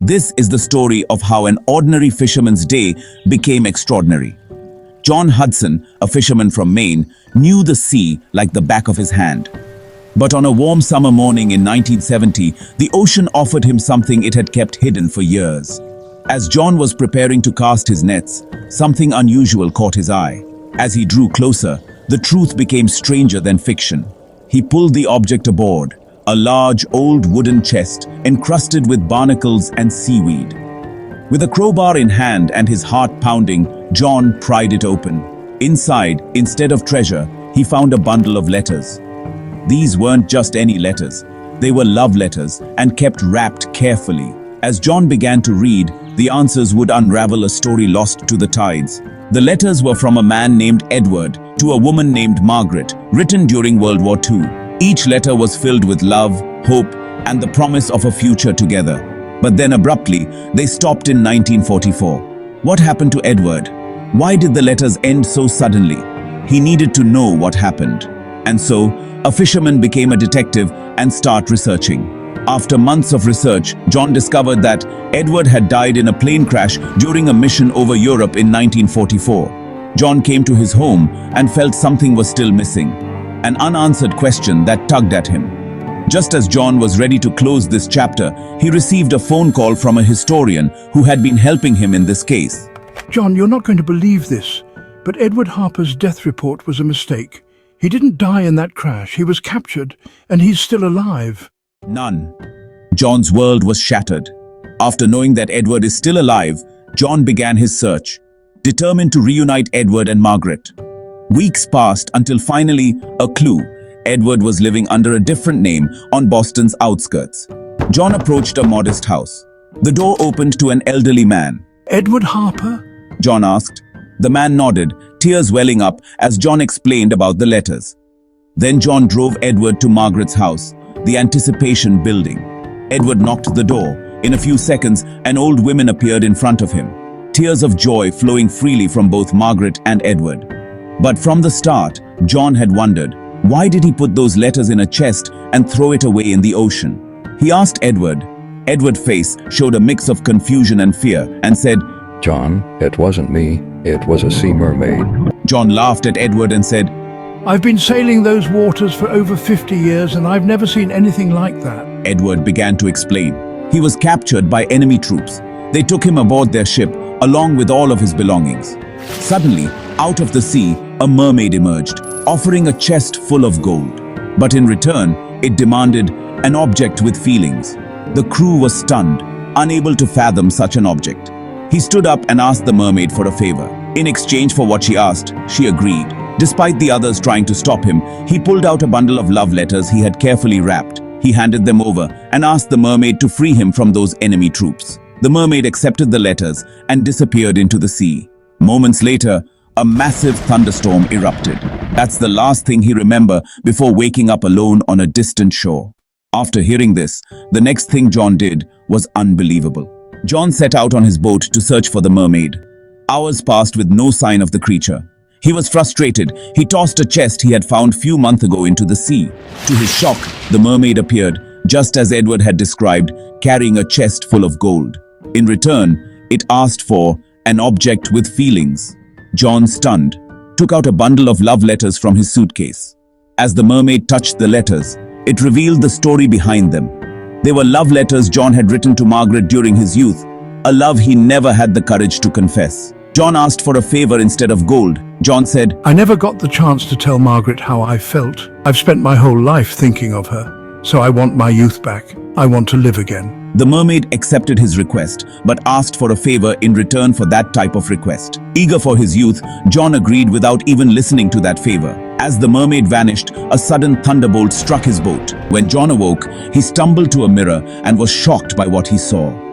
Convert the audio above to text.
This is the story of how an ordinary fisherman's day became extraordinary. John Hudson, a fisherman from Maine, knew the sea like the back of his hand. But on a warm summer morning in 1970, the ocean offered him something it had kept hidden for years. As John was preparing to cast his nets, something unusual caught his eye. As he drew closer, the truth became stranger than fiction. He pulled the object aboard, a large old wooden chest encrusted with barnacles and seaweed. With a crowbar in hand and his heart pounding, John pried it open. Inside, instead of treasure, he found a bundle of letters. These weren't just any letters. They were love letters and kept wrapped carefully. As John began to read, the answers would unravel a story lost to the tides. The letters were from a man named Edward to a woman named Margaret, written during World War II. Each letter was filled with love, hope, and the promise of a future together. But then abruptly, they stopped in 1944. What happened to Edward? Why did the letters end so suddenly? He needed to know what happened. And so, a fisherman became a detective and started researching. After months of research, John discovered that Edward had died in a plane crash during a mission over Europe in 1944. John came to his home and felt something was still missing, an unanswered question that tugged at him. Just as John was ready to close this chapter, he received a phone call from a historian who had been helping him in this case. John, you're not going to believe this, but Edward Harper's death report was a mistake. He didn't die in that crash. He was captured, and he's still alive. None. John's world was shattered. After knowing that Edward is still alive, John began his search, determined to reunite Edward and Margaret. Weeks passed until finally, a clue. Edward was living under a different name on Boston's outskirts. John approached a modest house. The door opened to an elderly man. Edward Harper? John asked. The man nodded, tears welling up as John explained about the letters. Then John drove Edward to Margaret's house, the anticipation building. Edward knocked the door. In a few seconds, an old woman appeared in front of him, tears of joy flowing freely from both Margaret and Edward. But from the start, John had wondered, why did he put those letters in a chest and throw it away in the ocean? He asked Edward. Edward's face showed a mix of confusion and fear and said, "John, it wasn't me. It was a sea mermaid." John laughed at Edward and said, I've been sailing those waters for over 50 years and I've never seen anything like that. Edward began to explain. He was captured by enemy troops. They took him aboard their ship, along with all of his belongings. Suddenly, out of the sea, a mermaid emerged, offering a chest full of gold. But in return, it demanded an object with feelings. The crew was stunned, unable to fathom such an object. He stood up and asked the mermaid for a favor. In exchange for what she asked, she agreed. Despite the others trying to stop him, he pulled out a bundle of love letters he had carefully wrapped. He handed them over and asked the mermaid to free him from those enemy troops. The mermaid accepted the letters and disappeared into the sea. Moments later, a massive thunderstorm erupted. That's the last thing he remembered before waking up alone on a distant shore. After hearing this, the next thing John did was unbelievable. John set out on his boat to search for the mermaid. Hours passed with no sign of the creature. He was frustrated. He tossed a chest he had found few months ago into the sea. To his shock, the mermaid appeared, just as Edward had described, carrying a chest full of gold. In return, it asked for an object with feelings. John, stunned, took out a bundle of love letters from his suitcase. As the mermaid touched the letters, it revealed the story behind them. They were love letters John had written to Margaret during his youth, a love he never had the courage to confess. John asked for a favor instead of gold. John said, I never got the chance to tell Margaret how I felt. I've spent my whole life thinking of her, so I want my youth back. I want to live again. The mermaid accepted his request, but asked for a favor in return for that type of request. Eager for his youth, John agreed without even listening to that favor. As the mermaid vanished, a sudden thunderbolt struck his boat. When John awoke, he stumbled to a mirror and was shocked by what he saw.